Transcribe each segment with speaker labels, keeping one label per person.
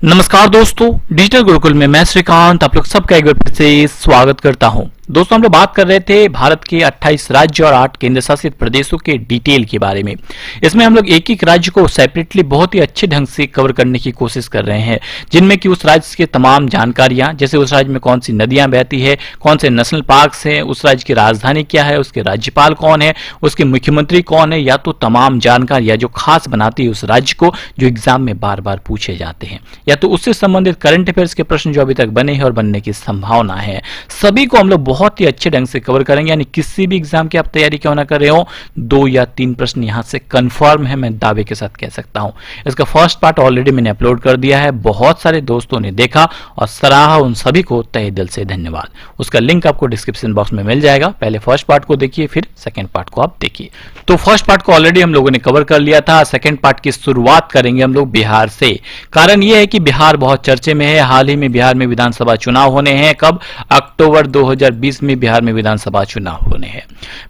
Speaker 1: नमस्कार दोस्तों, डिजिटल गुरुकुल में मैं श्रीकांत आप लोग सबका एक बार फिर से स्वागत करता हूं। दोस्तों, हम लोग बात कर रहे थे भारत के 28 राज्य और 8 केंद्र शासित प्रदेशों के डिटेल के बारे में। इसमें हम लोग एक एक राज्य को सेपरेटली बहुत ही अच्छे ढंग से कवर करने की कोशिश कर रहे हैं, जिनमें कि उस राज्य की तमाम जानकारियां, जैसे उस राज्य में कौन सी नदियां बहती है, कौन से नेशनल पार्क्स हैं, उस राज्य की राजधानी क्या है, उसके राज्यपाल कौन है, उसके मुख्यमंत्री कौन है, या तो तमाम जानकारियां जो खास बनाती है उस राज्य को, जो एग्जाम में बार बार पूछे जाते हैं, या तो उससे संबंधित करंट अफेयर्स के प्रश्न जो अभी तक बने हैं और बनने की संभावना है, सभी को हम लोग बहुत ही अच्छे ढंग से कवर करेंगे। यानी किसी भी एग्जाम की आप तैयारी क्यों ना कर रहे हो, 2 या 3 प्रश्न यहां से कंफर्म है, मैं दावे के साथ कह सकता हूं। इसका फर्स्ट पार्ट ऑलरेडी मैंने अपलोड कर दिया है, बहुत सारे दोस्तों ने देखा और सराहा, उन सभी को तहे दिल से धन्यवाद। उसका लिंक आपको डिस्क्रिप्शन बॉक्स में मिल जाएगा। पहले फर्स्ट पार्ट को देखिए, फिर सेकेंड पार्ट को आप देखिए। तो फर्स्ट पार्ट को ऑलरेडी हम लोगों ने कवर कर लिया था। सेकेंड पार्ट की शुरुआत करेंगे हम लोग बिहार से। कारण यह है कि बिहार बहुत चर्चे में है। हाल ही में बिहार में विधानसभा चुनाव होने हैं। कब? अक्टूबर 2020 में बिहार में विधानसभा चुनाव होने हैं।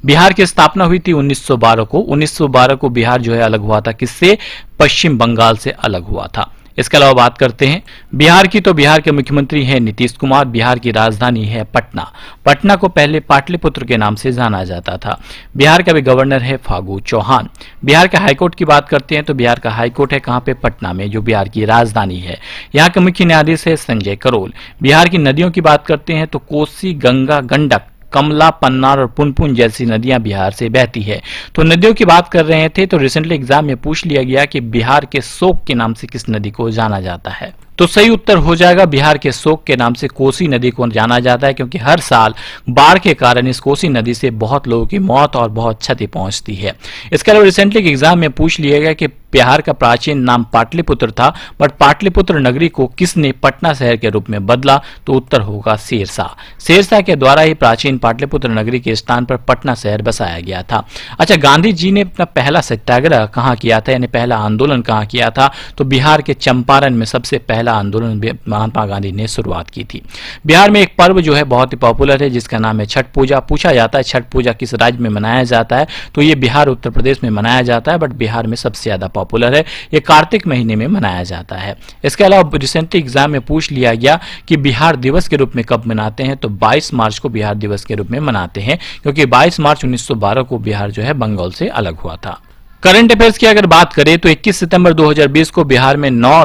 Speaker 1: बिहार की स्थापना हुई थी 1912 को। 1912 को बिहार जो है अलग हुआ था। किससे? पश्चिम बंगाल से अलग हुआ था। इसके अलावा बात करते हैं बिहार की, तो बिहार के मुख्यमंत्री हैं नीतीश कुमार। बिहार की राजधानी है पटना। पटना को पहले पाटलिपुत्र के नाम से जाना जाता था। बिहार का भी गवर्नर है फागू चौहान। बिहार के हाईकोर्ट की बात करते हैं तो बिहार का हाईकोर्ट है कहां पे? पटना में, जो बिहार की राजधानी है। यहाँ के मुख्य न्यायाधीश है संजय करोल। बिहार की नदियों की बात करते हैं तो कोसी, गंगा, गंडक, कमला, पन्नार और पुनपुन जैसी नदियां बिहार से बहती है। तो नदियों की बात कर रहे थे तो रिसेंटली एग्जाम में पूछ लिया गया कि बिहार के शोक के नाम से किस नदी को जाना जाता है। तो सही उत्तर हो जाएगा, बिहार के शोक के नाम से कोसी नदी को जाना जाता है, क्योंकि हर साल बाढ़ के कारण इस कोसी नदी से बहुत लोगों की मौत और बहुत क्षति पहुंचती है। इसके अलावा रिसेंटली एग्जाम में पूछ लिया गया कि बिहार का प्राचीन नाम पाटलिपुत्र था, बट पाटलिपुत्र नगरी को किसने पटना शहर के रूप में बदला? तो उत्तर होगा शेरशाह। शेरशाह के द्वारा ही प्राचीन पाटलिपुत्र नगरी के स्थान पर पटना शहर बसाया गया था। अच्छा, गांधी जी ने अपना पहला सत्याग्रह कहां किया था, यानी पहला आंदोलन कहां किया था? तो बिहार के चंपारण में सबसे पहला आंदोलन महात्मा गांधी ने शुरुआत की थी। बिहार में एक पर्व जो है बहुत ही पॉपुलर है, जिसका नाम है छठ पूजा। पूछा जाता है छठ पूजा किस राज्य में मनाया जाता है, तो ये बिहार उत्तर प्रदेश में मनाया जाता है, बट बिहार में सबसे ज्यादा पॉपुलर है। ये कार्तिक महीने में मनाया जाता है। इसके अलावा रिसेंटली एग्जाम में पूछ लिया गया कि बिहार दिवस के रूप में कब मनाते हैं, तो 22 मार्च को बिहार दिवस के रूप में मनाते हैं, क्योंकि 22 मार्च 1912 को बिहार जो है बंगाल से अलग हुआ था। करंट अफेयर्स की अगर बात करें तो 21 सितंबर 2020 को बिहार में 9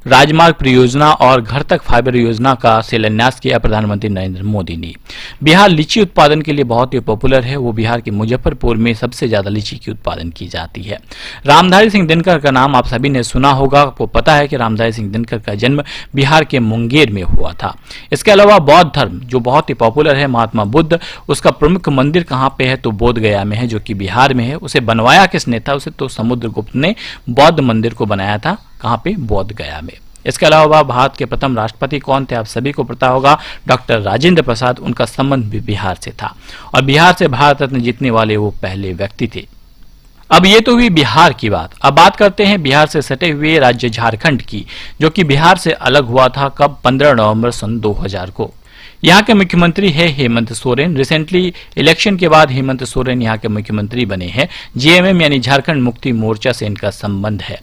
Speaker 1: राजमार्ग परियोजना और घर तक फाइबर योजना का शिलान्यास किया प्रधानमंत्री नरेंद्र मोदी ने। बिहार लीची उत्पादन के लिए बहुत ही पॉपुलर है। वो बिहार के मुजफ्फरपुर में सबसे ज्यादा लीची की उत्पादन की जाती है। रामधारी सिंह दिनकर का नाम आप सभी ने सुना होगा। आपको पता है कि रामधारी सिंह दिनकर का जन्म बिहार के मुंगेर में हुआ था। इसके अलावा बौद्ध धर्म जो बहुत ही पॉपुलर है, महात्मा बुद्ध, उसका प्रमुख मंदिर कहाँ पे है? तो बोध गया में है, जो कि बिहार में है। उसे बनवाया किसने था? उसे तो समुद्रगुप्त ने बौद्ध मंदिर को बनाया था। कहां पे? बोध गया में। इसके अलावा भारत के प्रथम राष्ट्रपति कौन थे? आप सभी को पता होगा, डॉक्टर राजेंद्र प्रसाद। उनका संबंध भी बिहार से था और बिहार से भारत रत्न जीतने वाले वो पहले व्यक्ति थे। अब ये तो हुई बिहार की बात। अब बात करते हैं बिहार से सटे हुए राज्य झारखंड की, जो कि बिहार से अलग हुआ था। कब? 15 नवंबर सन 2000 को। यहाँ के मुख्यमंत्री है हेमंत सोरेन। रिसेंटली इलेक्शन के बाद हेमंत सोरेन यहाँ के मुख्यमंत्री बने हैं। जेएमएम यानी झारखंड मुक्ति मोर्चा से इनका संबंध है।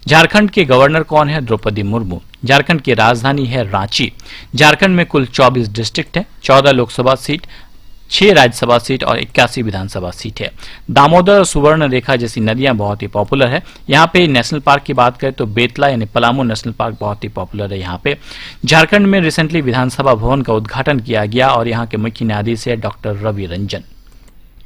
Speaker 1: झारखंड के गवर्नर कौन है? द्रौपदी मुर्मू। झारखंड की राजधानी है रांची। झारखंड में कुल 24 डिस्ट्रिक्ट है, 14 लोकसभा सीट, 6 राज्यसभा सीट और 81 विधानसभा सीट है। दामोदर और सुवर्ण रेखा जैसी नदियां बहुत ही पॉपुलर है। यहाँ पे नेशनल पार्क की बात करें तो बेतला यानी पलामू नेशनल पार्क बहुत ही पॉपुलर है। यहाँ पे झारखंड में रिसेंटली विधानसभा भवन का उद्घाटन किया गया और यहाँ के मुख्य न्यायाधीश है डॉक्टर रवि रंजन।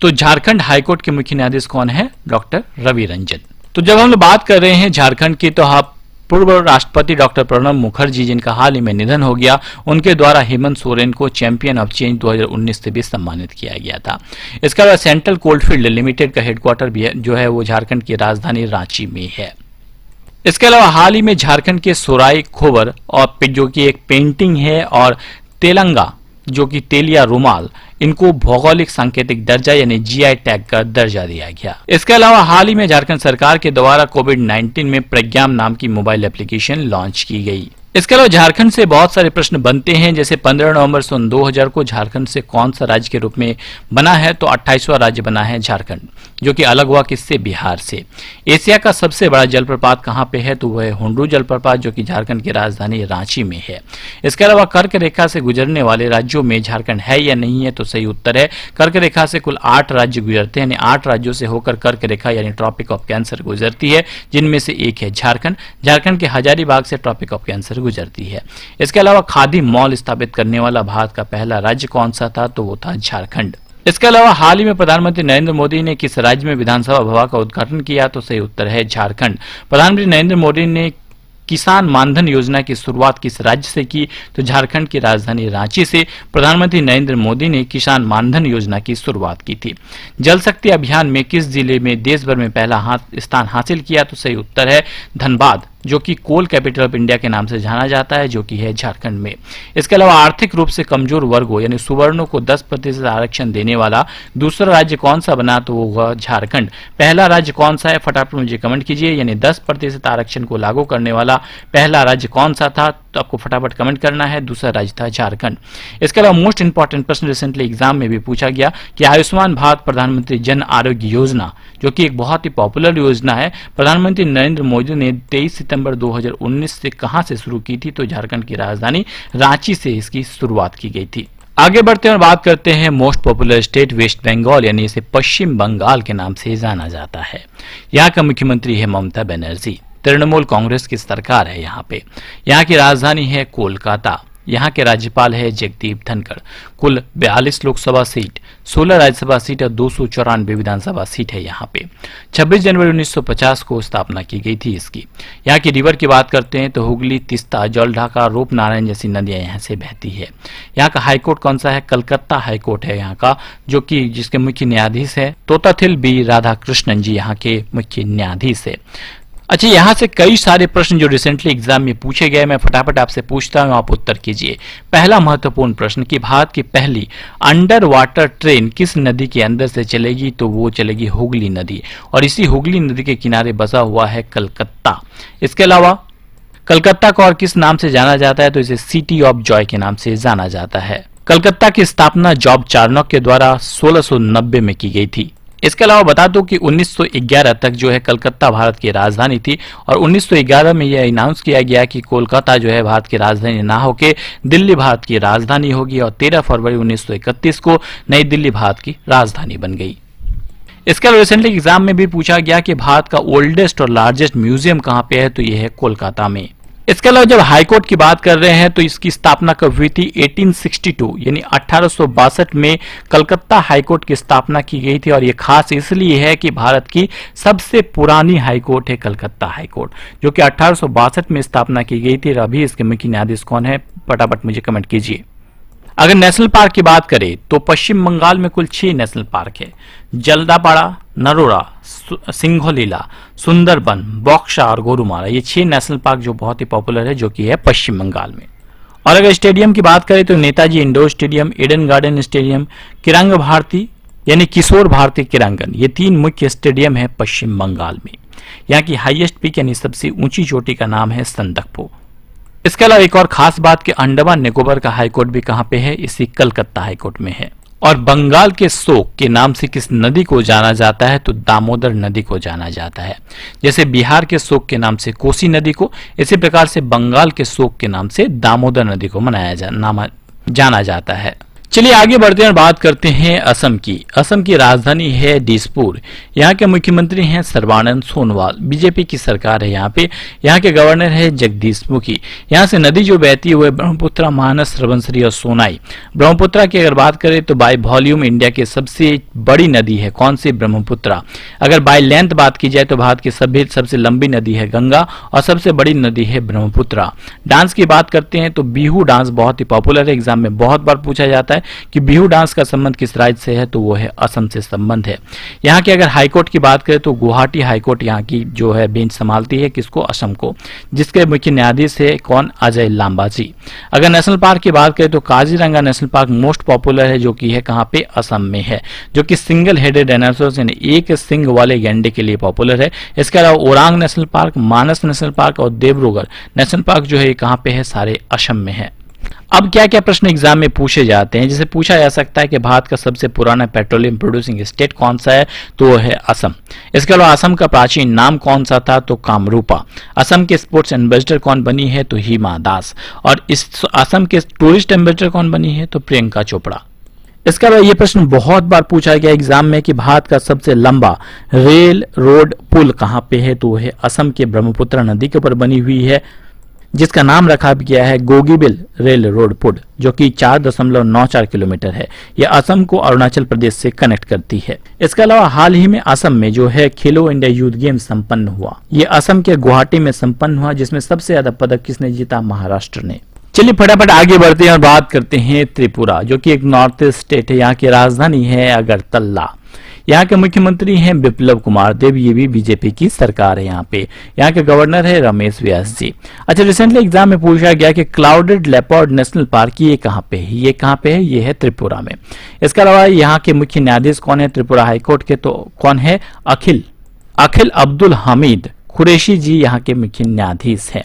Speaker 1: तो झारखंड हाईकोर्ट के मुख्य न्यायाधीश कौन है? डॉक्टर रवि रंजन। तो जब हम लोग बात कर रहे हैं झारखंड की, तो आप पूर्व राष्ट्रपति डॉक्टर प्रणब मुखर्जी, जिनका हाल ही में निधन हो गया, उनके द्वारा हेमंत सोरेन को चैंपियन ऑफ चेंज 2019 से भी सम्मानित किया गया था। इसके अलावा सेंट्रल कोलफील्ड लिमिटेड का हेडक्वार्टर भी है, जो है वो झारखंड की राजधानी रांची में है। इसके अलावा हाल ही में झारखंड के सोराई खोबर और जो कि एक पेंटिंग है, और तेलंगा जो कि तेलिया रुमाल, इनको भौगोलिक सांकेतिक दर्जा यानी जीआई टैग का दर्जा दिया गया। इसके अलावा हाल ही में झारखंड सरकार के द्वारा कोविड-19 में प्रज्ञान नाम की मोबाइल एप्लीकेशन लॉन्च की गई। इसके अलावा झारखंड से बहुत सारे प्रश्न बनते हैं, जैसे 15 नवंबर सन 2000 को झारखंड से कौन सा राज्य के रूप में बना है, तो 28वां राज्य बना है झारखंड, जो कि अलग हुआ किससे, बिहार से। एशिया का सबसे बड़ा जलप्रपात कहां पे है, तो वह है हुंडरू जलप्रपात, जो कि झारखंड की राजधानी रांची में है। इसके अलावा कर्क रेखा से गुजरने वाले राज्यों में झारखंड है या नहीं है, तो सही उत्तर है कर्क रेखा से कुल 8 राज्य गुजरते हैं, यानी 8 राज्यों से होकर कर्क रेखा यानी ट्रॉपिक ऑफ कैंसर गुजरती है, जिनमें से एक है झारखंड। झारखंड के हजारीबाग से ट्रॉपिक ऑफ कैंसर गुजरती है। इसके अलावा खादी मॉल स्थापित करने वाला भारत का पहला राज्य कौन सा था, तो वो था झारखंड। इसके अलावा हाल ही में प्रधानमंत्री नरेंद्र मोदी ने किस राज्य में विधानसभा भवन का उद्घाटन किया, तो सही उत्तर है झारखंड। प्रधानमंत्री नरेंद्र मोदी ने किसान मानधन योजना की शुरुआत किस राज्य से की, तो झारखंड की राजधानी रांची से प्रधानमंत्री नरेंद्र मोदी ने किसान मानधन योजना की शुरुआत की थी। जल शक्ति अभियान में किस जिले में देश भर में पहला स्थान हासिल किया, तो सही उत्तर है धनबाद, जो कि कोल कैपिटल ऑफ इंडिया के नाम से जाना जाता है, जो कि है झारखंड में। इसके अलावा आर्थिक रूप से कमजोर वर्गों यानी सुवर्णों को 10% आरक्षण देने वाला दूसरा राज्य कौन सा बना, तो वो हुआ झारखंड। पहला राज्य कौन सा है, फटाफट मुझे कमेंट कीजिए, यानी 10% आरक्षण को लागू करने वाला पहला राज्य कौन सा था, तो आपको फटाफट कमेंट करना है। दूसरा राज्य था झारखंड। इसके अलावा मोस्ट इंपॉर्टेंट प्रश्न रिसेंटली एग्जाम में भी पूछा गया कि आयुष्मान भारत प्रधानमंत्री जन आरोग्य योजना, जो कि एक बहुत ही पॉपुलर योजना है, प्रधानमंत्री नरेंद्र मोदी ने 23 सितंबर 2019 से कहां से शुरू की थी, तो झारखंड की राजधानी रांची से इसकी शुरुआत की गई थी। आगे बढ़ते हैं और बात करते हैं most popular state West Bengal, यानी इसे पश्चिम बंगाल के नाम से जाना जाता है। यहाँ का मुख्यमंत्री है ममता बनर्जी। तृणमूल कांग्रेस की सरकार है यहाँ पे। यहाँ की राजधानी है कोलकाता। यहाँ के राज्यपाल है जगदीप धनखड़। कुल 42 लोकसभा सीट, 16 राज्यसभा सीट और 294 विधानसभा सीट है यहाँ पे। 26 जनवरी 1950 को स्थापना की गई थी इसकी। यहाँ की रिवर की बात करते हैं तो हुगली, तीस्ता, जलढाका, रूपनारायण जैसी नदियां यहाँ से बहती है। यहाँ का हाईकोर्ट कौन सा है, कलकत्ता हाईकोर्ट है यहाँ का, जो कि जिसके मुख्य न्यायाधीश है तोताथिल बी राधाकृष्णन जी यहाँ के मुख्य न्यायाधीश है। अच्छा, यहाँ से कई सारे प्रश्न जो रिसेंटली एग्जाम में पूछे गए, मैं फटाफट आपसे पूछता हूँ, आप उत्तर कीजिए। पहला महत्वपूर्ण प्रश्न कि भारत की पहली अंडर वाटर ट्रेन किस नदी के अंदर से चलेगी, तो वो चलेगी हुगली नदी, और इसी हुगली नदी के किनारे बसा हुआ है कलकत्ता। इसके अलावा कलकत्ता को और किस नाम से जाना जाता है, तो इसे सिटी ऑफ जॉय के नाम से जाना जाता है। कलकत्ता की स्थापना जॉर्ज चार्नोक के द्वारा 1690 में की गई थी। इसके अलावा बता दूं कि 1911 तक जो है कलकत्ता भारत की राजधानी थी, और 1911 में यह अनाउंस किया गया कि कोलकाता जो है भारत की राजधानी ना होकर दिल्ली भारत की राजधानी होगी, और 13 फरवरी 1931 को नई दिल्ली भारत की राजधानी बन गई। इसके अलावा रिसेंटली एग्जाम में भी पूछा गया कि भारत का ओल्डेस्ट और लार्जेस्ट म्यूजियम कहां पे है, तो यह है कोलकाता में। इसके अलावा जब हाईकोर्ट की बात कर रहे हैं तो इसकी स्थापना कब हुई थी, 1862 यानी 1862 में कलकत्ता हाईकोर्ट की स्थापना की गई थी, और ये खास इसलिए है कि भारत की सबसे पुरानी हाईकोर्ट है कलकत्ता हाईकोर्ट, जो कि 1862 में स्थापना की गई थी। और अभी इसके मुख्य न्यायाधीश कौन है, फटाफट मुझे कमेंट कीजिए। अगर नेशनल पार्क की बात करें तो पश्चिम बंगाल में कुल 6 नेशनल पार्क है, जलदापाड़ा, नरोरा, सिंघोलीला, सुंदरबन, बॉक्सा और गोरुमारा। ये 6 नेशनल पार्क जो बहुत ही पॉपुलर है, जो कि है पश्चिम बंगाल में। और अगर स्टेडियम की बात करें तो Netaji indoor stadium, Eden garden stadium, किरंग भारती यानी किशोर भारती क्रीड़ांगन, ये 3 मुख्य स्टेडियम है पश्चिम बंगाल में। यहाँ की हाईएस्ट पीक यानी सबसे ऊंची चोटी का नाम है संदकपू। इसके अलावा एक और खास बात कि अंडमान निकोबार का हाईकोर्ट भी कहां पे है, इसी कलकत्ता हाईकोर्ट में है। और बंगाल के शोक के नाम से किस नदी को जाना जाता है, तो दामोदर नदी को जाना जाता है। जैसे बिहार के शोक के नाम से कोसी नदी को, इसी प्रकार से बंगाल के शोक के नाम से दामोदर नदी को जाना जाता है। चलिए आगे बढ़ते हैं और बात करते हैं असम की। असम की राजधानी है दिसपुर। यहाँ के मुख्यमंत्री हैं सर्बानंद सोनोवाल। बीजेपी की सरकार है यहाँ पे। यहाँ के गवर्नर है जगदीश मुखी। यहाँ से नदी जो बहती है वो ब्रह्मपुत्र, मानस, रवंसरी और सोनाई। ब्रह्मपुत्र की अगर बात करें तो बाय वॉल्यूम इंडिया की सबसे बड़ी नदी है कौन सी, ब्रह्मपुत्र। अगर बाय लेंथ बात की जाए तो भारत की सबसे लंबी नदी है गंगा, और सबसे बड़ी नदी है ब्रह्मपुत्र। डांस की बात करते हैं तो बिहू डांस बहुत ही पॉपुलर है, एग्जाम में बहुत बार पूछा जाता है। है कि बिहू डांस का संबंध किस राज्य से है, तो वो है असम से संबंध है। यहाँ की अगर हाईकोर्ट की बात करें तो गुवाहाटी हाईकोर्ट यहाँ की जो है बेंच संभालती है, किसको, असम को, जिसके मुख्य न्यायाधीश है कौन, अजय लांबा जी। अगर नेशनल पार्क की बात करें तो Kaziranga national park most popular है, जो कि है कहाँ पे, असम में है, जो कि सिंगल हेडेड डायनासोर यानी एक सिंग वाले गैंडे के लिए पॉपुलर है। इसके अलावा ओरांग नेशनल पार्क, मानस नेशनल पार्क और देवरुगर नेशनल पार्क जो है कहाँ पे है, सारे असम में है। अब क्या क्या प्रश्न एग्जाम में पूछे जाते हैं, जिसे पूछा जा सकता है कि भारत का सबसे पुराना पेट्रोलियम प्रोड्यूसिंग स्टेट कौन सा है, तो वो है असम। इसके अलावा असम का प्राचीन नाम कौन सा था, तो कामरूपा। असम के स्पोर्ट्स एम्बेसडर कौन बनी है, तो हिमा दास। और इस असम के टूरिस्ट एम्बेसडर कौन बनी है, तो प्रियंका चोपड़ा। इसके अलावा ये प्रश्न बहुत बार पूछा गया एग्जाम में कि भारत का सबसे लंबा रेल रोड पुल कहाँ पे है, तो वो है असम के ब्रह्मपुत्र नदी के ऊपर बनी हुई है, जिसका नाम रखा गया है गोगीबिल रेल रोड पुल, जो कि 4.94 किलोमीटर है। यह असम को अरुणाचल प्रदेश से कनेक्ट करती है। इसके अलावा हाल ही में असम में जो है खेलो इंडिया यूथ गेम संपन्न हुआ। यह असम के गुवाहाटी में संपन्न हुआ, जिसमें सबसे ज्यादा पदक किसने जीता, महाराष्ट्र ने। चलिए फटाफट आगे बढ़ते हैं और बात करते हैं त्रिपुरा, जो कि एक नॉर्थ ईस्ट स्टेट है। यहाँ की राजधानी है अगरतला। यहाँ के मुख्यमंत्री हैं बिप्लब कुमार देव, ये भी बीजेपी की सरकार है। यहाँ के गवर्नर है रमेश व्यास जी। अच्छा, रिसेंटली एग्जाम में पूछा गया कि क्लाउडेड लेपर्ड नेशनल पार्क ये कहाँ पे है, ये कहाँ पे है, ये है त्रिपुरा में। इसके अलावा यहाँ के मुख्य न्यायाधीश कौन है त्रिपुरा हाईकोर्ट के, तो कौन है, अखिल अब्दुल हमीद कुरैशी जी यहाँ के मुख्य न्यायाधीश हैं।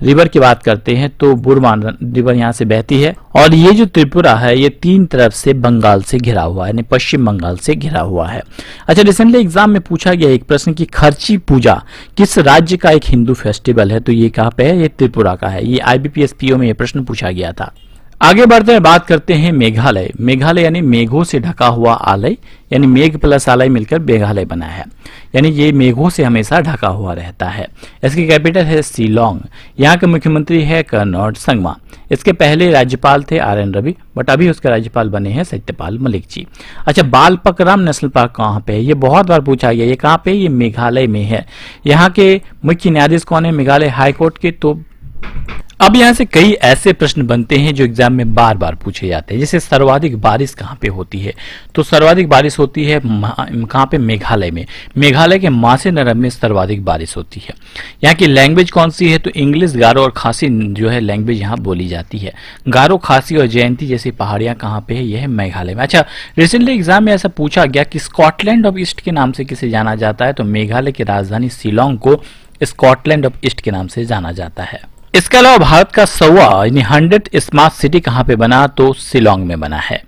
Speaker 1: रिवर की बात करते हैं तो बुरमान रिवर यहाँ से बहती है, और ये जो त्रिपुरा है ये तीन तरफ से बंगाल से घिरा हुआ है, यानी पश्चिम बंगाल से घिरा हुआ है। अच्छा, रिसेंटली एग्जाम में पूछा गया एक प्रश्न कि खर्ची पूजा किस राज्य का एक हिंदू फेस्टिवल है, तो ये कहाँ पे है, ये त्रिपुरा का है। ये IBPS PO में ये प्रश्न पूछा गया था। आगे बढ़ते हैं, बात करते हैं मेघालय। मेघालय यानी मेघों से ढका हुआ आलय, यानी मेघ प्लस आलय मिलकर मेघालय बना है, यानी ये मेघों से हमेशा ढका हुआ रहता है। इसकी कैपिटल है शिलोंग। यहाँ के मुख्यमंत्री है कर्नोड संगमा। इसके पहले राज्यपाल थे RN रवि, बट अभी उसके राज्यपाल बने हैं सत्यपाल मलिक जी। अच्छा, बालपकराम नेशनल पार्क कहाँ पे है, ये बहुत बार पूछा गया। ये कहाँ पे, ये मेघालय में है। यहाँ के मुख्य न्यायाधीश कौन है, मेघालय हाईकोर्ट के। तो अब यहाँ से कई ऐसे प्रश्न बनते हैं जो एग्जाम में बार बार पूछे जाते हैं, जैसे सर्वाधिक बारिश कहाँ पे होती है, तो सर्वाधिक बारिश होती है कहाँ पे, मेघालय में। मेघालय के मासेनरम में सर्वाधिक बारिश होती है। यहाँ की लैंग्वेज कौन सी है, तो इंग्लिश, गारो और खासी जो है लैंग्वेज यहाँ बोली जाती है। गारो, खासी और जयंती जैसी पहाड़ियाँ कहाँ पे है, यह है मेघालय में। अच्छा, रिसेंटली एग्जाम में ऐसा पूछा गया कि स्कॉटलैंड ऑफ ईस्ट के नाम से किसे जाना जाता है, तो मेघालय की राजधानी शिलोंग को स्कॉटलैंड ऑफ ईस्ट के नाम से जाना जाता है। इसके अलावा भारत का 100वां यानी 100th स्मार्ट सिटी कहाँ पे बना, तो शिलोंग में बना है।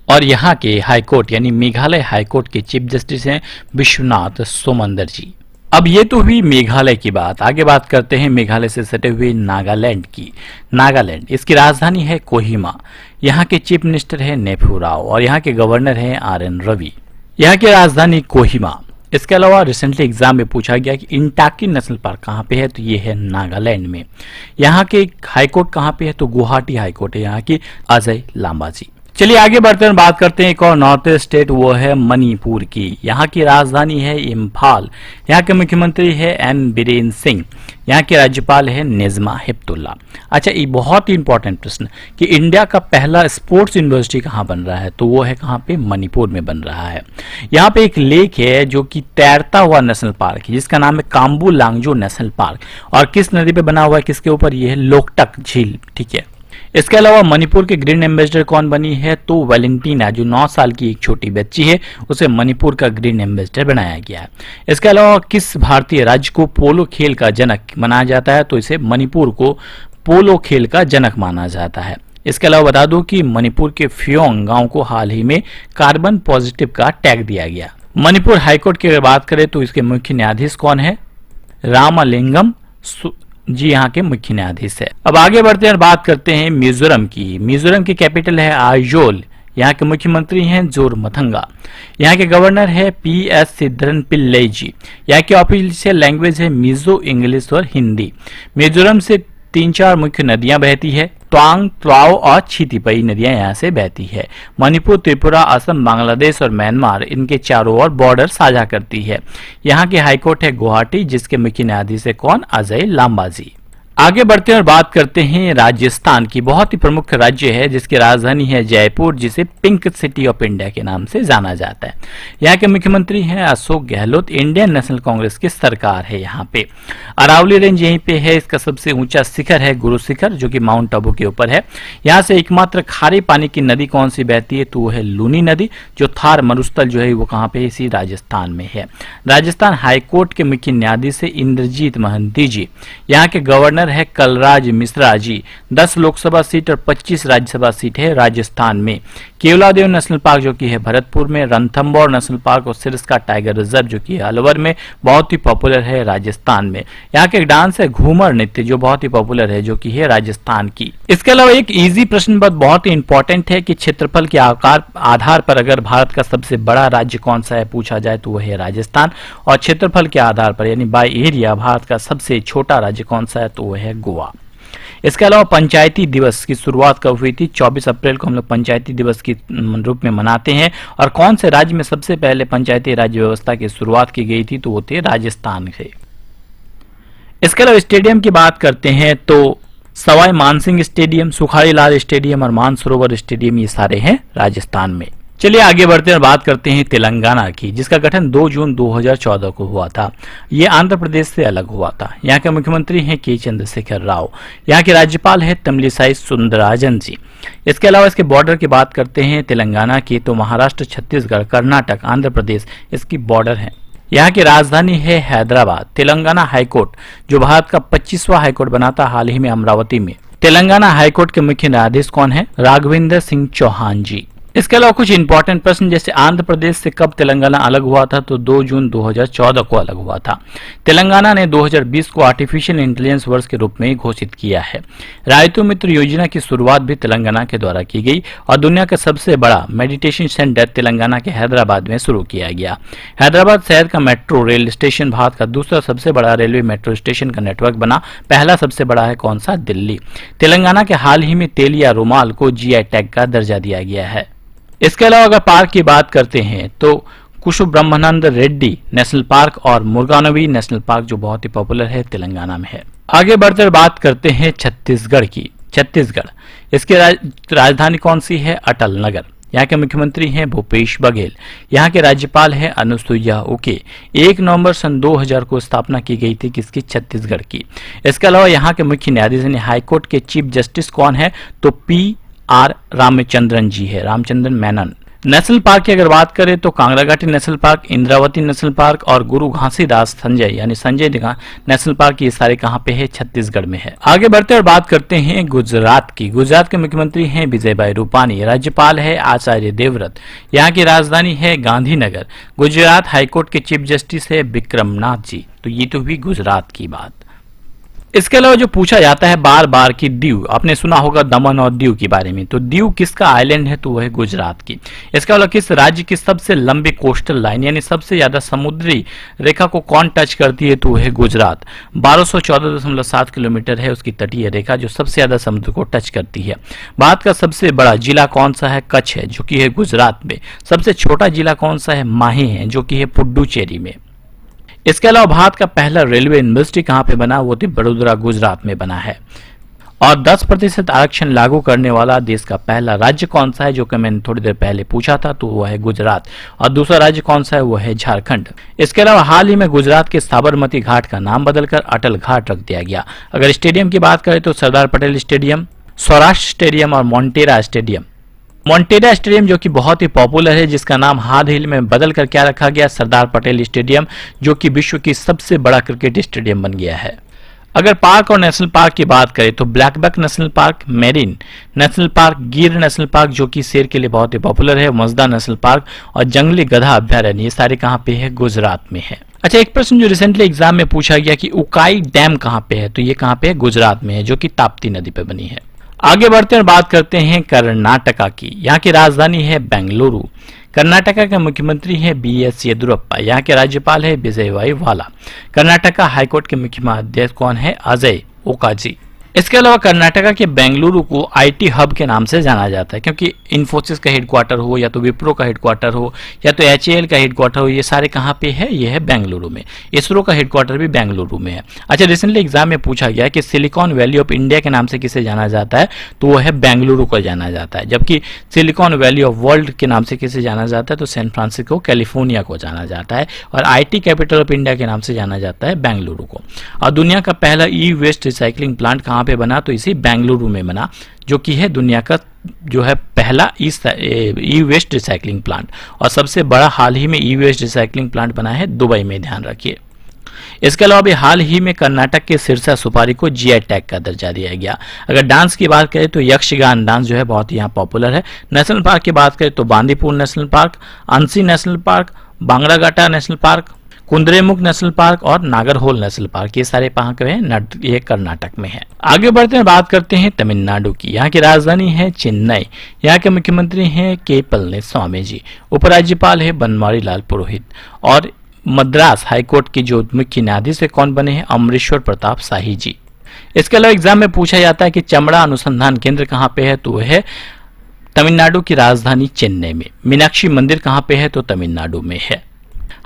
Speaker 1: और यहाँ के हाईकोर्ट यानी मेघालय हाईकोर्ट के चीफ जस्टिस हैं विश्वनाथ सोमंदर जी। अब ये तो हुई मेघालय की बात। आगे बात करते हैं मेघालय से सटे हुए नागालैंड की। नागालैंड, इसकी राजधानी है कोहिमा। यहाँ के चीफ मिनिस्टर है नेफू राव और यहाँ के गवर्नर है RN रवि। यहाँ की राजधानी कोहिमा। इसके अलावा रिसेंटली एग्जाम में पूछा गया कि इंटाकी नेशनल पार्क कहाँ पे है, तो ये है नागालैंड में। यहाँ के हाईकोर्ट कहाँ पे है, तो गुवाहाटी हाईकोर्ट है, यहाँ की अजय लांबा जी। चलिए आगे बढ़ते हैं, बात करते हैं एक और नॉर्थ ईस्ट स्टेट, वो है मणिपुर की। यहाँ की राजधानी है इम्फाल। यहाँ के मुख्यमंत्री है N बीरेन सिंह। यहाँ के राज्यपाल है निज़्मा हेपतुल्ला। अच्छा, ये बहुत ही इंपॉर्टेंट प्रश्न कि इंडिया का पहला स्पोर्ट्स यूनिवर्सिटी कहाँ बन रहा है, तो वो है कहाँ पे, मणिपुर में बन रहा है। यहाँ पे एक लेक है जो कि तैरता हुआ नेशनल पार्क है, जिसका नाम है काम्बू लांगजो नेशनल पार्क। और किस नदी पे बना हुआ है, किसके ऊपर, ये है लोकटक झील, ठीक है। इसके अलावा मणिपुर के ग्रीन एम्बेसडर कौन बनी है, तो वैलेंटीना, जो 9 साल की एक छोटी बच्ची है, उसे मणिपुर का ग्रीन एम्बेसडर बनाया गया है। इसके अलावा किस भारतीय राज्य को पोलो खेल का जनक माना जाता है, तो इसे मणिपुर को पोलो खेल का जनक माना जाता है। इसके अलावा बता दूं कि मणिपुर के फ्योंग गांव को हाल ही में कार्बन पॉजिटिव का टैग दिया गया। मणिपुर हाईकोर्ट की अगर बात करें तो इसके मुख्य न्यायाधीश कौन है, रामालिंगम जी यहाँ के मुख्य न्यायाधीश है। अब आगे बढ़ते हैं और बात करते हैं मिजोरम की। मिजोरम की कैपिटल है आइजोल। यहाँ के मुख्यमंत्री हैं जोरमथंगा। यहाँ के गवर्नर है PS सिद्धरन पिल्लई जी। यहाँ की ऑफिशियल लैंग्वेज है मिजो, इंग्लिश और हिंदी। मिजोरम से 3-4 मुख्य नदियां बहती है, ट्वांग, त्वाओ और छितिपई नदियां यहाँ से बहती है। मणिपुर, त्रिपुरा, असम, बांग्लादेश और म्यांमार इनके चारों ओर बॉर्डर साझा करती है। यहाँ के हाईकोर्ट है गुवाहाटी, जिसके मुख्य न्यायाधीश है कौन, अजय लांबा जी। आगे बढ़ते हैं और बात करते हैं राजस्थान की। बहुत ही प्रमुख राज्य है जिसकी राजधानी है जयपुर, जिसे पिंक सिटी ऑफ इंडिया के नाम से जाना जाता है। यहाँ के मुख्यमंत्री हैं अशोक गहलोत। इंडियन नेशनल कांग्रेस की सरकार है यहाँ पे। अरावली रेंज यहीं पे है। इसका सबसे ऊंचा शिखर है गुरु शिखर, जो कि माउंट आबू के ऊपर है। यहाँ से एकमात्र खारे पानी की नदी कौन सी बहती है, तो वो है लूनी नदी, जो थार मरुस्थल जो है वो कहाँ पे, इसी राजस्थान में है। राजस्थान हाईकोर्ट के मुख्य न्यायाधीश से इंद्रजीत महंती जी। यहाँ के गवर्नर है कलराज मिश्रा जी। 10 लोकसभा सीट और 25 राज्यसभा सीट है राजस्थान में। केवलादेव नेशनल पार्क जो कि है भरतपुर में, रणथंभौर नेशनल पार्क और सिरस्का टाइगर रिजर्व जो कि है अलवर में, बहुत ही पॉपुलर है राजस्थान में। यहाँ के डांस है घूमर नृत्य, जो बहुत ही पॉपुलर है, जो कि है राजस्थान की। इसके अलावा एक इजी प्रश्न बहुत ही इंपॉर्टेंट है कि क्षेत्रफल के आधार पर अगर भारत का सबसे बड़ा राज्य कौन सा है पूछा जाए तो वह है राजस्थान, और क्षेत्रफल के आधार पर यानी बाय एरिया भारत का सबसे छोटा राज्य कौन सा है तो वह है गोवा। इसके अलावा पंचायती दिवस की शुरुआत कब हुई थी? 24 अप्रैल को हम लोग पंचायती दिवस के रूप में मनाते हैं। और कौन से राज्य में सबसे पहले पंचायती राज्य व्यवस्था की शुरुआत की गई थी, तो वो थे राजस्थान से। इसके अलावा स्टेडियम की बात करते हैं तो सवाई मानसिंह स्टेडियम, सुखाड़ीलाल स्टेडियम और मानसरोवर स्टेडियम, ये सारे हैं राजस्थान में। चलिए आगे बढ़ते हैं और बात करते हैं तेलंगाना की, जिसका गठन 2 जून 2014 को हुआ था। ये आंध्र प्रदेश से अलग हुआ था। यहाँ के मुख्यमंत्री हैं के चंद्रशेखर राव। यहाँ के राज्यपाल है तमिलिसाई सुंदरराजन जी। इसके अलावा इसके बॉर्डर की बात करते हैं तेलंगाना की, तो महाराष्ट्र, छत्तीसगढ़, कर्नाटक, आंध्र प्रदेश इसकी बॉर्डर है। यहाँ की राजधानी है हैदराबाद। तेलंगाना हाईकोर्ट जो भारत का 25वां हाईकोर्ट बना था हाल ही में अमरावती में। तेलंगाना हाईकोर्ट के मुख्य न्यायाधीश कौन है? राघवेंद्र सिंह चौहान जी। इसके अलावा कुछ इंपॉर्टेंट प्रश्न, जैसे आंध्र प्रदेश से कब तेलंगाना अलग हुआ था, तो 2 जून 2014 को अलग हुआ था। तेलंगाना ने 2020 को आर्टिफिशियल इंटेलिजेंस वर्ष के रूप में घोषित किया है। रायतु मित्र योजना की शुरुआत भी तेलंगाना के द्वारा की गई और दुनिया का सबसे बड़ा मेडिटेशन सेंटर तेलंगाना के हैदराबाद में शुरू किया गया। हैदराबाद शहर का मेट्रो रेल स्टेशन भारत का दूसरा सबसे बड़ा रेलवे मेट्रो स्टेशन का नेटवर्क बना। पहला सबसे बड़ा है कौन सा? दिल्ली। तेलंगाना के हाल ही में तेल या रुमाल को जीआई टैग का दर्जा दिया गया है। इसके अलावा अगर पार्क की बात करते हैं तो कुशु ब्रह्मानंद रेड्डी नेशनल पार्क और मुर्गानवी नेशनल पार्क जो बहुत ही पॉपुलर है तेलंगाना में है। आगे बढ़कर बात करते हैं छत्तीसगढ़ की। छत्तीसगढ़ इसकी राजधानी कौन सी है? अटल नगर। यहाँ के मुख्यमंत्री हैं भूपेश बघेल। यहाँ के राज्यपाल हैं अनुसुईया उके। 1 नवंबर सन 2000 को स्थापना की गई थी किसकी? छत्तीसगढ़ की। इसके अलावा यहाँ के मुख्य न्यायाधीश हाईकोर्ट के चीफ जस्टिस कौन है? तो PR रामचंद्रन जी है, रामचंद्रन मेनन। नेशनल पार्क की अगर बात करें तो कांगड़ाघाटी national park, Indravati national park और गुरु घासीदास संजय यानी संजय नेशनल पार्क, ये सारे कहाँ पे है? छत्तीसगढ़ में है। आगे बढ़ते और बात करते हैं गुजरात की। गुजरात के मुख्यमंत्री हैं विजयभाई रूपानी। राज्यपाल है आचार्य देवव्रत। यहाँ की राजधानी है गांधीनगर। गुजरात हाईकोर्ट के चीफ जस्टिस है विक्रमनाथ जी। तो ये तो हुई गुजरात की बात। इसके अलावा जो पूछा जाता है बार बार कि दीव, आपने सुना होगा दमन और दीव के बारे में, तो दीव किसका आइलैंड है? तो वह है गुजरात की। इसके अलावा किस राज्य की सबसे लंबी कोस्टल लाइन यानी सबसे ज्यादा समुद्री रेखा को कौन टच करती है? तो वह है गुजरात। 1214.7 किलोमीटर है उसकी तटीय रेखा जो सबसे ज्यादा समुद्र को टच करती है। भारत का सबसे बड़ा जिला कौन सा है? कच्छ है जो कि है गुजरात में। सबसे छोटा जिला कौन सा है? माही है जो कि है पुडुचेरी में। इसके अलावा भारत का पहला रेलवे यूनिवर्सिटी कहां पे बना? वो थी बड़ोदरा, गुजरात में बना है। और 10% आरक्षण लागू करने वाला देश का पहला राज्य कौन सा है? जो कि मैंने थोड़ी देर पहले पूछा था, तो वो है गुजरात। और दूसरा राज्य कौन सा है? वो है झारखंड। इसके अलावा हाल ही में गुजरात के साबरमती घाट का नाम बदलकर अटल घाट रख दिया गया। अगर स्टेडियम की बात करें तो सरदार पटेल स्टेडियम, सौराष्ट्र स्टेडियम और मोन्टेरा स्टेडियम। मोन्टेरा स्टेडियम जो कि बहुत ही पॉपुलर है, जिसका नाम हाल ही में बदल कर क्या रखा गया? सरदार पटेल स्टेडियम, जो कि विश्व की सबसे बड़ा क्रिकेट स्टेडियम बन गया है। अगर पार्क और नेशनल पार्क की बात करें तो blackbuck national park, marine national park, गिर नेशनल पार्क जो कि शेर के लिए बहुत ही पॉपुलर है, मजदा नेशनल पार्क और जंगली गधा अभ्यारण्य, ये सारे कहाँ पे है? गुजरात में है। अच्छा, एक प्रश्न जो रिसेंटली एग्जाम में पूछा गया कि उकाई डैम कहाँ पे है? तो ये कहाँ पे है? गुजरात में है, जो कि ताप्ती नदी पे बनी है। आगे बढ़ते हैं, बात करते हैं कर्नाटका की। यहाँ की राजधानी है बेंगलुरु। कर्नाटका के मुख्यमंत्री हैं BS येदुरप्पा। यहाँ के राज्यपाल है विजयभाई वाला। कर्नाटका हाईकोर्ट के मुख्य न्यायाधीश कौन है? अजय ओकाजी। इसके अलावा कर्नाटका के बेंगलुरु को आईटी हब के नाम से जाना जाता है, क्योंकि इन्फोसिस का हेडक्वार्टर हो या तो विप्रो का हेडक्वार्टर हो या तो एचएएल का हेडक्वार्टर हो, ये सारे कहाँ पे है, ये है बेंगलुरु में। इसरो का हेडक्वार्टर भी बेंगलुरु में है। अच्छा, रिसेंटली एग्जाम में पूछा गया कि सिलिकॉन वैली ऑफ इंडिया के नाम से किसे जाना जाता है, तो वो है बेंगलुरु को जाना जाता है। जबकि सिलिकॉन वैली ऑफ वर्ल्ड के नाम से किसे जाना जाता है, तो सैन फ्रांसिस्को कैलिफोर्निया को जाना जाता है। और आईटी कैपिटल ऑफ इंडिया के नाम से जाना जाता है बेंगलुरु को। और दुनिया का पहला ई वेस्ट रिसाइकलिंग प्लांट कहाँ पे बना, तो इसी बेंगलुरु में बना, जो कि है दुनिया का जो है पहला ई वेस्ट रिसाइकलिंग प्लांट। और सबसे बड़ा हाल ही में ई वेस्ट रिसाइकलिंग प्लांट बना है दुबई में, ध्यान रखिए। इसके अलावा भी हाल ही में कर्नाटक के सिरसा सुपारी को जीआई टैग का दर्जा दिया गया। अगर डांस की बात करें तो यक्षगान डांस जो है बहुत ही यहाँ पॉपुलर है। नेशनल पार्क की बात करें तो Bandipur national park, Anshi national park, Bannerghatta national park, Kudremukh national park और नागरहोल नेशनल पार्क, ये सारे कहाँ के हैं, ये कर्नाटक में है। आगे बढ़ते हैं, बात करते हैं तमिलनाडु की। यहाँ की राजधानी है चेन्नई। यहाँ के मुख्यमंत्री हैं के पलनीस्वामी जी। उपराज्यपाल है बनवारी लाल पुरोहित। और मद्रास हाईकोर्ट के जो मुख्य न्यायाधीश है कौन बने हैं, अमरेश्वर प्रताप शाही जी। इसके अलावा एग्जाम में पूछा जाता है कि चमड़ा अनुसंधान केंद्र कहाँ पे है, तो वह है तमिलनाडु की राजधानी चेन्नई में। मीनाक्षी मंदिर कहाँ पे है, तो तमिलनाडु में है।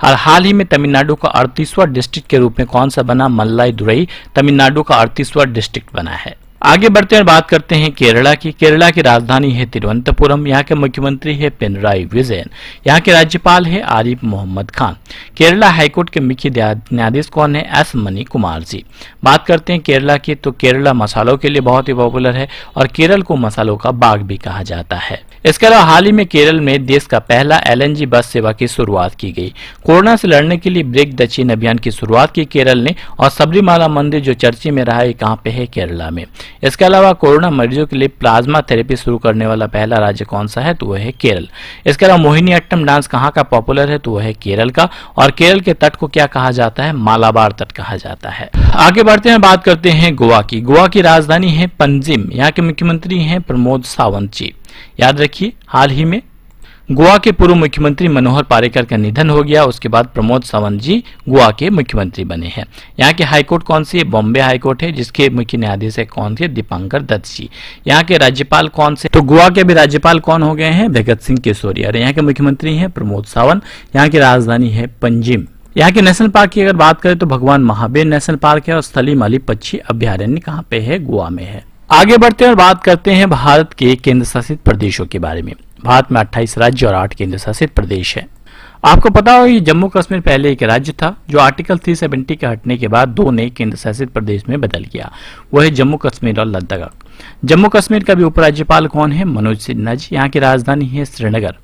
Speaker 1: और हाल ही में तमिलनाडु का 38वां डिस्ट्रिक्ट के रूप में कौन सा बना, मल्लाईदुरई तमिलनाडु का 38वां डिस्ट्रिक्ट बना है। आगे बढ़ते हैं, बात करते हैं केरला की। केरला की राजधानी है तिरुवनंतपुरम। यहाँ के मुख्यमंत्री है पिनराई विजयन। यहाँ के राज्यपाल है आरिफ मोहम्मद खान। केरला हाईकोर्ट के मुख्य न्यायाधीश कौन है, एस मनी कुमार जी। बात करते हैं केरला की, तो केरला मसालों के लिए बहुत ही पॉपुलर है और केरल को मसालों का बाग भी कहा जाता है। इसके अलावा हाल ही में केरल में देश का पहला एलएनजी बस सेवा की शुरुआत की गई। कोरोना से लड़ने के लिए ब्रेक द चेन अभियान की शुरुआत की केरल ने। और सबरीमाला मंदिर जो चर्चे में रहा है, कहाँ पे है, केरला में। इसके अलावा कोरोना मरीजों के लिए प्लाज्मा थेरेपी शुरू करने वाला पहला राज्य कौन सा है, तो वह है केरल। इसके अलावा मोहिनीअट्टम डांस कहाँ का पॉपुलर है, तो वह है केरल का। और केरल के तट को क्या कहा जाता है, मालाबार तट कहा जाता है। आगे बढ़ते हैं, बात करते हैं गोवा की। गोवा की राजधानी है पणजिम। यहाँ के मुख्यमंत्री हैं प्रमोद सावंत जी। याद रखिए, हाल ही में गोवा के पूर्व मुख्यमंत्री मनोहर पारिकर का निधन हो गया। उसके बाद प्रमोद सावंत जी गोवा के मुख्यमंत्री बने हैं। यहाँ के हाईकोर्ट कौन सी है, बॉम्बे हाईकोर्ट है, जिसके मुख्य न्यायाधीश कौन थे, दीपांकर दत्त जी। यहाँ के राज्यपाल कौन से, तो गोवा के भी राज्यपाल कौन हो गए हैं, भगत सिंह केसोरी। और यहाँ के मुख्यमंत्री हैं प्रमोद सावंत। यहाँ की राजधानी है पंजिम। यहाँ के नेशनल पार्क की अगर बात करें तो भगवान महावीर नेशनल पार्क है। और स्थलीमाली पक्षी अभ्यारण्य कहाँ पे है, गोवा में है। आगे बढ़ते हैं और बात करते हैं भारत के केंद्र शासित प्रदेशों के बारे में। भारत में 28 राज्य और 8 केंद्र शासित प्रदेश है। आपको पता हो कि जम्मू कश्मीर पहले एक राज्य था, जो आर्टिकल 370 के हटने के बाद 2 नए केंद्र शासित प्रदेश में बदल गया। वह है जम्मू कश्मीर और लद्दाख। जम्मू कश्मीर का भी उपराज्यपाल कौन है, मनोज सिन्हा जी। यहाँ की राजधानी है श्रीनगर।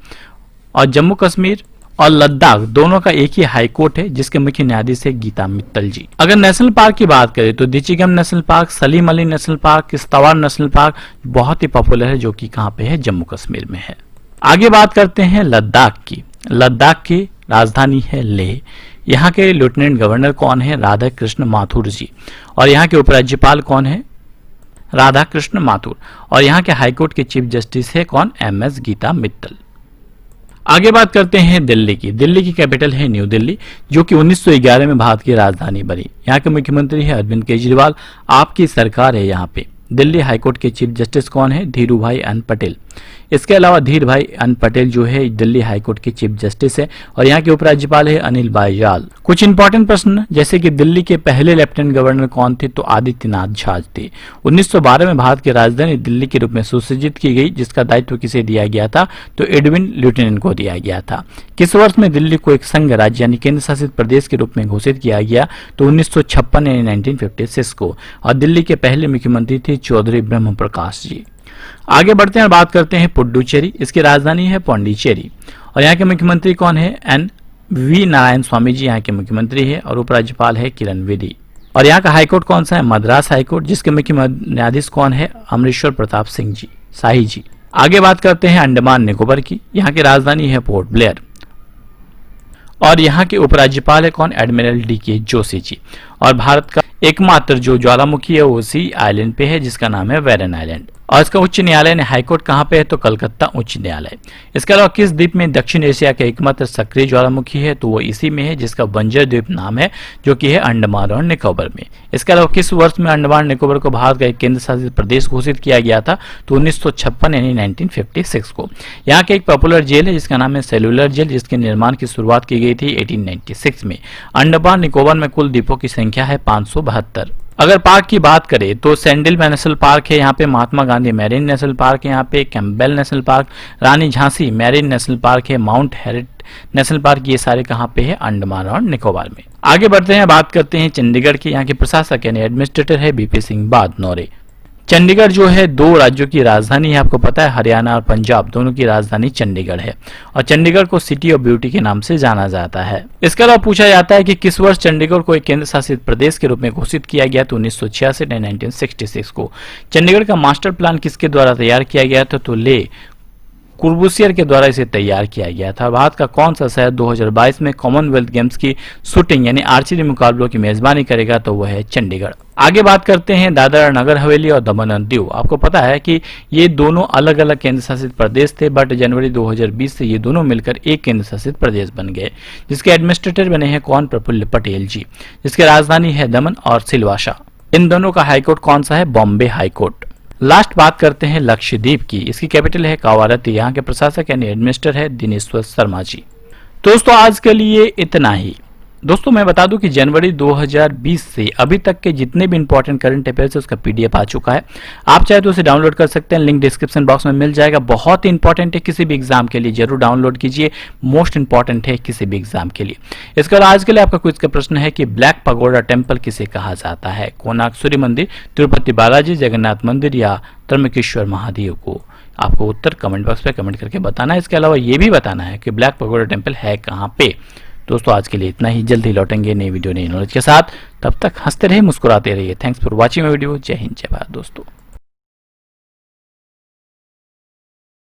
Speaker 1: और जम्मू कश्मीर और लद्दाख दोनों का एक ही हाई कोर्ट है, जिसके मुख्य न्यायाधीश है गीता मित्तल जी। अगर नेशनल पार्क की बात करें तो Dachigam national park, Salim Ali national park, Kishtwar national park बहुत ही पॉपुलर है, जो कि कहाँ पे है, जम्मू कश्मीर में है। आगे बात करते हैं लद्दाख की। लद्दाख की राजधानी है लेह। यहाँ के लेफ्टिनेंट गवर्नर कौन है, राधा कृष्ण माथुर जी। और यहाँ के उपराज्यपाल कौन है, राधा कृष्ण माथुर। और यहाँ के हाईकोर्ट के चीफ जस्टिस है कौन, एमएस गीता मित्तल। आगे बात करते हैं दिल्ली की। दिल्ली की कैपिटल है न्यू दिल्ली, जो कि 1911 में भारत की राजधानी बनी। यहाँ के मुख्यमंत्री है अरविंद केजरीवाल। आपकी सरकार है यहाँ पे। दिल्ली हाईकोर्ट के चीफ जस्टिस कौन है, धीरूभाई एन पटेल। इसके अलावा धीरूभाई एन पटेल जो है दिल्ली हाईकोर्ट के चीफ जस्टिस है। और यहाँ के उपराज्यपाल है अनिल बाईजाल। कुछ इंपॉर्टेंट प्रश्न, जैसे कि दिल्ली के पहले लेफ्टिनेंट गवर्नर कौन थे, तो आदित्यनाथ झा थे। 1912 में भारत की राजधानी दिल्ली के रूप में सुसज्जित की गई, जिसका दायित्व किसे दिया गया था, तो एडविन ल्यूटिनेंट को दिया गया था। किस वर्ष में दिल्ली को एक संघ राज्य यानी केंद्र शासित प्रदेश के रूप में घोषित किया गया, तो 1956 यानी 1956 को। और दिल्ली के पहले मुख्यमंत्री थे चौधरी ब्रह्म प्रकाश जी। आगे बढ़ते हैं और बात करते हैं पुडुचेरी। इसकी राजधानी है पौंडीचेरी। और यहाँ के मुख्यमंत्री कौन है, एन वी नारायण स्वामी जी यहाँ के मुख्यमंत्री है। और उपराज्यपाल है किरण बेदी। और यहाँ का हाईकोर्ट कौन सा है, मद्रास हाईकोर्ट, जिसके मुख्य न्यायाधीश कौन है, अमरेश्वर प्रताप सिंह जी शाही जी। आगे बात करते हैं अंडमान निकोबार की। यहाँ की राजधानी है पोर्ट ब्लेयर। और यहाँ के उपराज्यपाल है कौन, एडमिरल डी.के. जोशी जी। और भारत का एकमात्र जो ज्वालामुखी है वो उसी आइलैंड पे है, जिसका नाम है वेरन आइलैंड। और इसका उच्च न्यायालय ने हाईकोर्ट कहाँ पे है तो कलकत्ता उच्च न्यायालय। इसके अलावा किस द्वीप में दक्षिण एशिया का एकमात्र सक्रिय ज्वालामुखी है तो वो इसी में है जिसका बंजर द्वीप नाम है, जो कि है अंडमान और निकोबार में। इसके अलावा किस वर्ष में अंडमान निकोबार को भारत का एक केंद्र शासित प्रदेश घोषित किया गया था तो 1956 यानी 1956 को। यहाँ के एक पॉपुलर जेल है जिसका नाम है सेलुलर जेल, जिसके निर्माण की शुरुआत की गई थी 1896 में। अंडमान निकोबार में कुल द्वीपों की संख्या है 572। अगर पार्क की बात करें तो सैंडिल नेशनल पार्क है, यहाँ पे Mahatma Gandhi marine national park है, यहाँ पे कैंपबेल नेशनल पार्क, रानी झांसी मैरीन नेशनल पार्क है, माउंट हैरिट नेशनल पार्क, ये सारे कहाँ पे है अंडमान और निकोबार में। आगे बढ़ते हैं, बात करते हैं चंडीगढ़ की। यहाँ के प्रशासक यानी एडमिनिस्ट्रेटर है बीपी सिंह बादनौरे। चंडीगढ़ जो है दो राज्यों की राजधानी है, आपको पता है हरियाणा और पंजाब दोनों की राजधानी चंडीगढ़ है और चंडीगढ़ को सिटी ऑफ ब्यूटी के नाम से जाना जाता है। इसके अलावा पूछा जाता है कि किस वर्ष चंडीगढ़ को एक केंद्र शासित प्रदेश के रूप में घोषित किया गया तो 1966 या 1966 को। चंडीगढ़ का मास्टर प्लान किसके द्वारा तैयार किया गया था तो ले कुर्बुसियर के द्वारा इसे तैयार किया गया था। भारत का कौन सा शहर 2022 में कॉमनवेल्थ गेम्स की शूटिंग यानी आर्चरी मुकाबलों की मेजबानी करेगा तो वह है चंडीगढ़। आगे बात करते हैं दादरा नगर हवेली और दमन और दीव। आपको पता है कि ये दोनों अलग अलग केंद्र शासित प्रदेश थे, बट जनवरी 2020 से ये दोनों मिलकर एक केंद्र शासित प्रदेश बन गए, जिसके एडमिनिस्ट्रेटर बने हैं कौन, प्रफुल्ल पटेल जी, जिसकी राजधानी है दमन और सिलवासा। इन दोनों का हाईकोर्ट कौन सा है, बॉम्बे हाईकोर्ट। लास्ट बात करते हैं लक्षद्वीप की। इसकी कैपिटल है कावारत्ती। यहाँ के प्रशासक यानी एडमिनिस्टर है दिनेश्वर शर्मा जी। दोस्तों आज के लिए इतना ही। दोस्तों मैं बता दूं कि जनवरी 2020 से अभी तक के जितने भी इंपॉर्टेंट करंट अफेयर्स है उसका पीडीएफ आ चुका है। आप चाहे तो उसे डाउनलोड कर सकते हैं, लिंक डिस्क्रिप्शन बॉक्स में मिल जाएगा। बहुत ही इंपॉर्टेंट है, किसी भी एग्जाम के लिए जरूर डाउनलोड कीजिए, मोस्ट इंपॉर्टेंट है किसी भी एग्जाम के लिए। इसके बाद आज के लिए आपका क्विज का प्रश्न है कि ब्लैक पगोडा टेम्पल किसे कहा जाता है, कोणार्क सूर्य मंदिर, तिरुपति बालाजी, जगन्नाथ मंदिर या त्र्यंबकेश्वर महादेव को। आपको उत्तर कमेंट बॉक्स में कमेंट करके बताना है। इसके अलावा ये भी बताना है कि ब्लैक पगोडा टेम्पल है कहाँ पे। दोस्तों आज के लिए इतना ही, जल्द ही लौटेंगे नई वीडियो नई नॉलेज के साथ। तब तक हंसते रहिए, मुस्कुराते रहिए। Thanks for watching my video. जय हिंद, जय भारत दोस्तों।